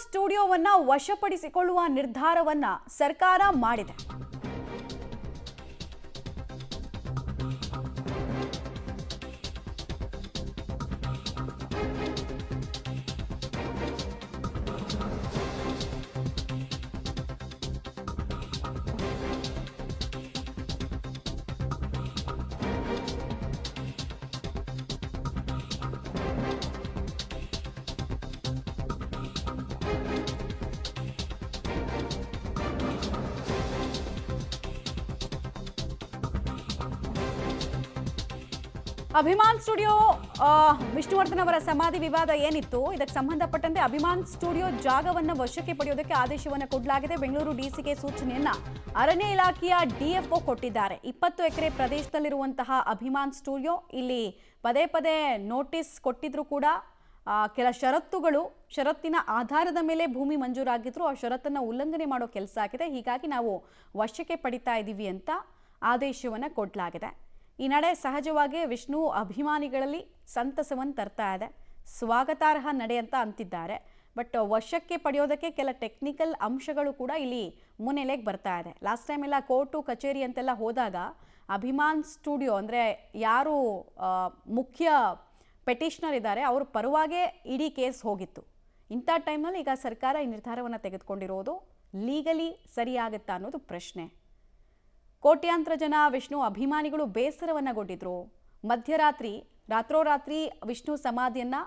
ಸ್ಟುಡಿಯೋವನ್ನ ವಶಪಡಿಸಿಕೊಳ್ಳುವ ನಿರ್ಧಾರವನ್ನ ಸರ್ಕಾರ ಮಾಡಿದೆ. ಅಭಿಮಾನ್ ಸ್ಟುಡಿಯೋ ವಿಷ್ಣುವರ್ಧನ್ ಅವರ ಸಮಾಧಿ ವಿವಾದ ಏನಿತ್ತು, ಇದಕ್ಕೆ ಸಂಬಂಧಪಟ್ಟಂತೆ ಅಭಿಮಾನ್ ಸ್ಟುಡಿಯೋ ಜಾಗವನ್ನು ವಶಕ್ಕೆ ಪಡೆಯೋದಕ್ಕೆ ಆದೇಶವನ್ನು ಕೊಡಲಾಗಿದೆ. ಬೆಂಗಳೂರು ಡಿಸಿಗೆ ಸೂಚನೆಯನ್ನ ಅರಣ್ಯ ಇಲಾಖೆಯ ಡಿಎಫ್ಒ ಕೊಟ್ಟಿದ್ದಾರೆ. 20 ಎಕರೆ ಪ್ರದೇಶದಲ್ಲಿರುವಂತಹ ಅಭಿಮಾನ್ ಸ್ಟುಡಿಯೋ ಇಲ್ಲಿ ಪದೇ ಪದೇ ನೋಟಿಸ್ ಕೊಟ್ಟಿದ್ರು ಕೂಡ ಕೆಲ ಷರತ್ತಿನ ಆಧಾರದ ಮೇಲೆ ಭೂಮಿ ಮಂಜೂರಾಗಿದ್ರು. ಆ ಷರತ್ತನ್ನು ಉಲ್ಲಂಘನೆ ಮಾಡೋ ಕೆಲಸ ಆಗಿದೆ. ಹೀಗಾಗಿ ನಾವು ವಶಕ್ಕೆ ಪಡಿತಾ ಇದ್ದೀವಿ ಅಂತ ಆದೇಶವನ್ನು ಕೊಡಲಾಗಿದೆ. ಈ ನಡೆ ಸಹಜವಾಗಿ ವಿಷ್ಣು ಅಭಿಮಾನಿಗಳಲ್ಲಿ ಸಂತಸವನ್ನು ತರ್ತಾ ಇದೆ. ಸ್ವಾಗತಾರ್ಹ ನಡೆ ಅಂತ ಅಂತಿದ್ದಾರೆ. ಬಟ್ ವಶಕ್ಕೆ ಪಡೆಯೋದಕ್ಕೆ ಕೆಲ ಟೆಕ್ನಿಕಲ್ ಅಂಶಗಳು ಕೂಡ ಇಲ್ಲಿ ಮುನ್ನೆಲೆಗೆ ಬರ್ತಾ ಇದೆ. ಲಾಸ್ಟ್ ಟೈಮ್ ಎಲ್ಲ ಕೋರ್ಟು ಕಚೇರಿ ಅಂತೆಲ್ಲ ಹೋದಾಗ ಅಭಿಮಾನ್ ಸ್ಟುಡಿಯೋ ಅಂದರೆ ಯಾರು ಮುಖ್ಯ ಪೆಟಿಷನರ್ ಇದ್ದಾರೆ ಅವ್ರ ಪರವಾಗೇ ಇಡೀ ಕೇಸ್ ಹೋಗಿತ್ತು. ಇಂಥ ಟೈಮ್ನಲ್ಲಿ ಈಗ ಸರ್ಕಾರ ಈ ನಿರ್ಧಾರವನ್ನು ತೆಗೆದುಕೊಂಡಿರೋದು ಲೀಗಲಿ ಸರಿಯಾಗುತ್ತಾ ಅನ್ನೋದು ಪ್ರಶ್ನೆ. ಕೋಟ್ಯಾಂತರ ಜನ ವಿಷ್ಣು ಅಭಿಮಾನಿಗಳು ಬೇಸರವನ್ನಗೊಂಡಿದ್ರು. ರಾತ್ರೋರಾತ್ರಿ ವಿಷ್ಣು ಸಮಾಧಿಯನ್ನು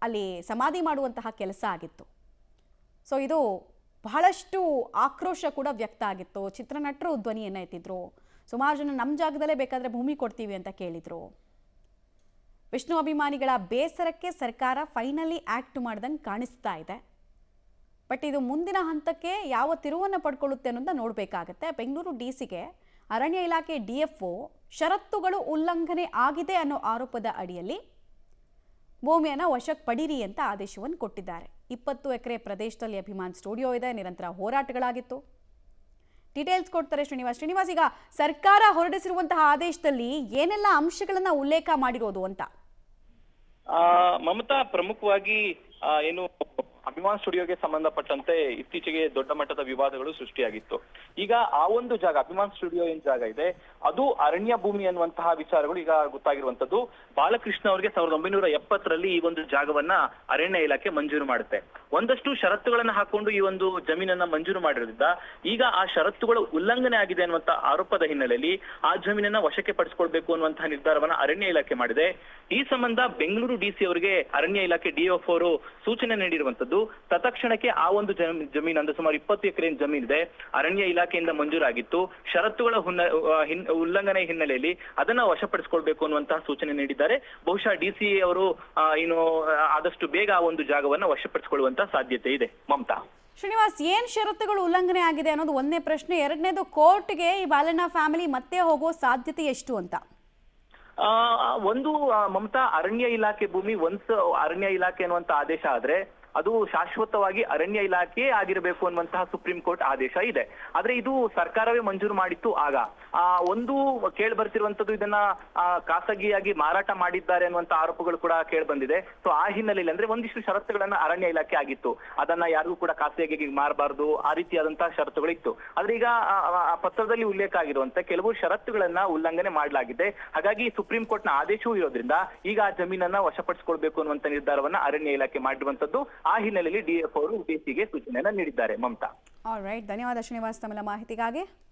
ಅಲ್ಲಿ ಸಮಾಧಿ ಮಾಡುವಂತಹ ಕೆಲಸ ಆಗಿತ್ತು. ಸೊ ಇದು ಬಹಳಷ್ಟು ಆಕ್ರೋಶ ಕೂಡ ವ್ಯಕ್ತ ಆಗಿತ್ತು. ಚಿತ್ರನಟರು ಧ್ವನಿಯನ್ನು ಎತ್ತಿದ್ರು. ಸುಮಾರು ಜನ ನಮ್ಮ ಜಾಗದಲ್ಲೇ ಬೇಕಾದರೆ ಭೂಮಿ ಕೊಡ್ತೀವಿ ಅಂತ ಕೇಳಿದರು. ವಿಷ್ಣು ಅಭಿಮಾನಿಗಳ ಬೇಸರಕ್ಕೆ ಸರ್ಕಾರ ಫೈನಲಿ ಆ್ಯಕ್ಟ್ ಮಾಡ್ದಂಗೆ ಕಾಣಿಸ್ತಾ ಇದೆ. ಬಟ್ ಇದು ಮುಂದಿನ ಹಂತಕ್ಕೆ ಯಾವ ತಿರುವನ್ನು ಪಡ್ಕೊಳ್ಳುತ್ತೆ ಅನ್ನೋದನ್ನ ನೋಡಬೇಕಾಗತ್ತೆ. ಬೆಂಗಳೂರು ಡಿಸಿಗೆ ಅರಣ್ಯ ಇಲಾಖೆ ಡಿಎಫ್ಒ ಷರತ್ತುಗಳು ಉಲ್ಲಂಘನೆ ಆಗಿದೆ ಅನ್ನೋ ಆರೋಪದ ಅಡಿಯಲ್ಲಿ ಭೂಮಿಯನ್ನು ವಶಕ್ಕೆ ಪಡೀರಿ ಅಂತ ಆದೇಶವನ್ನು ಕೊಟ್ಟಿದ್ದಾರೆ. 20 ಎಕರೆ ಪ್ರದೇಶದಲ್ಲಿ ಅಭಿಮಾನ್ ಸ್ಟುಡಿಯೋ ಇದೆ. ನಿರಂತರ ಹೋರಾಟಗಳಾಗಿತ್ತು. ಡೀಟೇಲ್ಸ್ ಕೊಡ್ತಾರೆ ಶ್ರೀನಿವಾಸ್. ಈಗ ಸರ್ಕಾರ ಹೊರಡಿಸಿರುವಂತಹ ಆದೇಶದಲ್ಲಿ ಏನೆಲ್ಲ ಅಂಶಗಳನ್ನ ಉಲ್ಲೇಖ ಮಾಡಿರೋದು ಅಂತ? ಮಮತಾ, ಪ್ರಮುಖವಾಗಿ ಏನು ಅಭಿಮಾನ್ ಸ್ಟುಡಿಯೋಗೆ ಸಂಬಂಧಪಟ್ಟಂತೆ ಇತ್ತೀಚೆಗೆ ದೊಡ್ಡ ಮಟ್ಟದ ವಿವಾದಗಳು ಸೃಷ್ಟಿಯಾಗಿತ್ತು. ಈಗ ಆ ಒಂದು ಜಾಗ, ಅಭಿಮಾನ್ ಸ್ಟುಡಿಯೋ ಏನ್ ಜಾಗ ಇದೆ ಅದು ಅರಣ್ಯ ಭೂಮಿ ಅನ್ನುವಂತಹ ವಿಚಾರಗಳು ಈಗ ಗೊತ್ತಾಗಿರುವಂತದ್ದು. ಬಾಲಕೃಷ್ಣ ಅವರಿಗೆ 1970ರಲ್ಲಿ ಈ ಒಂದು ಜಾಗವನ್ನ ಅರಣ್ಯ ಇಲಾಖೆ ಮಂಜೂರು ಮಾಡುತ್ತೆ. ಒಂದಷ್ಟು ಷರತ್ತುಗಳನ್ನ ಹಾಕೊಂಡು ಈ ಒಂದು ಜಮೀನನ್ನ ಮಂಜೂರು ಮಾಡಿರೋದ್ರಿಂದ ಈಗ ಆ ಷರತ್ತುಗಳು ಉಲ್ಲಂಘನೆ ಆಗಿದೆ ಅನ್ನುವಂತ ಆರೋಪದ ಹಿನ್ನೆಲೆಯಲ್ಲಿ ಆ ಜಮೀನನ್ನ ವಶಕ್ಕೆ ಪಡಿಸಿಕೊಳ್ಬೇಕು ಅನ್ನುವಂತಹ ನಿರ್ಧಾರವನ್ನ ಅರಣ್ಯ ಇಲಾಖೆ ಮಾಡಿದೆ. ಈ ಸಂಬಂಧ ಬೆಂಗಳೂರು ಡಿಸಿ ಅವರಿಗೆ ಅರಣ್ಯ ಇಲಾಖೆ ಡಿಎಫ್ ಅವರು ಸೂಚನೆ ನೀಡಿರುವಂತದ್ದು. ತತ್ಕ್ಷಣಕ್ಕೆ ಆ ಒಂದು ಜಮೀನು ಅಂದ್ರೆ ಸುಮಾರು 20 ಎಕರೆ ಜಮೀನಿದೆ, ಅರಣ್ಯ ಇಲಾಖೆಯಿಂದ ಮಂಜೂರಾಗಿತ್ತು. ಷರತ್ತುಗಳ ಉಲ್ಲಂಘನೆ ಹಿನ್ನೆಲೆಯಲ್ಲಿ ಅದನ್ನ ವಶಪಡಿಸಿಕೊಳ್ಬೇಕು ಅನ್ನುವಂತಹ ಸೂಚನೆ ನೀಡಿದ್ದಾರೆ. ಬಹುಶಃ ಡಿಸಿ ಅವರು ಆದಷ್ಟು ಬೇಗ ಆ ಒಂದು ಜಾಗವನ್ನ ವಶಪಡಿಸಿಕೊಳ್ಳುವಂತಹ ಸಾಧ್ಯತೆ ಇದೆ. ಮಮತಾ, ಶ್ರೀನಿವಾಸ್, ಏನ್ ಷರತ್ತುಗಳು ಉಲ್ಲಂಘನೆ ಆಗಿದೆ ಅನ್ನೋದು ಒಂದನೇ ಪ್ರಶ್ನೆ. ಎರಡನೇದು, ಕೋರ್ಟ್ಗೆ ಈ ಬಾಲಣ್ಣ ಫ್ಯಾಮಿಲಿ ಮತ್ತೆ ಹೋಗೋ ಸಾಧ್ಯತೆ ಎಷ್ಟು ಅಂತ? ಒಂದು ಮಮತಾ, ಅರಣ್ಯ ಇಲಾಖೆ ಭೂಮಿ ಅರಣ್ಯ ಇಲಾಖೆ ಅನ್ನುವಂತ ಆದೇಶ ಆದ್ರೆ ಅದು ಶಾಶ್ವತವಾಗಿ ಅರಣ್ಯ ಇಲಾಖೆ ಆಗಿರಬೇಕು ಅನ್ನುವಂತಹ ಸುಪ್ರೀಂ ಕೋರ್ಟ್ ಆದೇಶ ಇದೆ. ಆದ್ರೆ ಇದು ಸರ್ಕಾರವೇ ಮಂಜೂರು ಮಾಡಿತ್ತು. ಆಗ ಒಂದು ಕೇಳಿ ಬರ್ತಿರುವಂತದ್ದು ಇದನ್ನ ಖಾಸಗಿಯಾಗಿ ಮಾರಾಟ ಮಾಡಿದ್ದಾರೆ ಅನ್ನುವಂತ ಆರೋಪಗಳು ಕೂಡ ಕೇಳಿ ಬಂದಿದೆ. ಸೊ ಆ ಹಿನ್ನೆಲೆಯಲ್ಲಿ ಅಂದ್ರೆ ಒಂದಿಷ್ಟು ಷರತ್ತುಗಳನ್ನ ಅರಣ್ಯ ಇಲಾಖೆ ಆಗಿತ್ತು, ಅದನ್ನ ಯಾರಿಗೂ ಕೂಡ ಖಾಸಗಿಯಾಗಿ ಮಾರಬಾರ್ದು, ಆ ರೀತಿಯಾದಂತಹ ಷರತ್ತುಗಳು ಇತ್ತು. ಆದ್ರೆ ಈಗ ಪತ್ರದಲ್ಲಿ ಉಲ್ಲೇಖ ಆಗಿರುವಂತೆ ಕೆಲವು ಷರತ್ತುಗಳನ್ನ ಉಲ್ಲಂಘನೆ ಮಾಡಲಾಗಿದೆ. ಹಾಗಾಗಿ ಸುಪ್ರೀಂ ಕೋರ್ಟ್ ನ ಆದೇಶವೂ ಇರೋದ್ರಿಂದ ಈಗ ಆ ಜಮೀನನ್ನ ವಶಪಡಿಸಿಕೊಳ್ಬೇಕು ಅನ್ನುವಂತ ನಿರ್ಧಾರವನ್ನ ಅರಣ್ಯ ಇಲಾಖೆ ಮಾಡಿರುವಂತದ್ದು. ಆ ಹಿನ್ನೆಲೆಯಲ್ಲಿ ಡಿಎಫ್ ಅವರು ಡಿಸಿಗೆ ಸೂಚನೆಯನ್ನ ನೀಡಿದ್ದಾರೆ. ಮಮತಾ, ಆಲ್ ರೈಟ್, ಧನ್ಯವಾದ ಶ್ರೀನಿವಾಸ್ ತಮ್ಮ ಮಾಹಿತಿಗಾಗಿ.